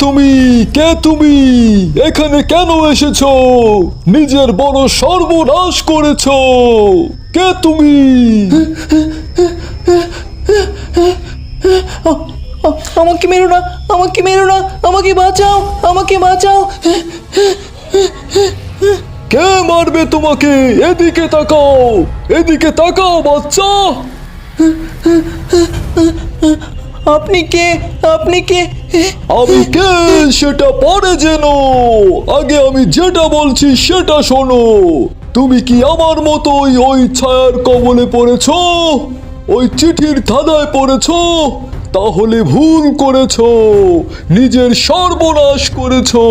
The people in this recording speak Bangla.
তুমি? কে তুমি? এখানে কেন এসেছো? নিজের বড় সর্বনাশ করেছো। কে তুমি? আমাকে মেরো না, আমাকে মেরো না, আমাকে বাঁচাও, আমাকে বাঁচাও। কে মারবে তোমাকে? এদিকে তাকাও, এদিকে তাকাও বাচ্চা। আপনি কে? আপনি কে? আমি কে সেটা পরে জেনো, আগে আমি যেটা বলছি সেটা শোনো। তুমি কি আমার মতোই ওই ছায়ার কবলে পড়েছো? ওই চিঠির ধাঁধায় পড়েছো? তাহলে ভুল করেছো, নিজের সর্বনাশ করেছো।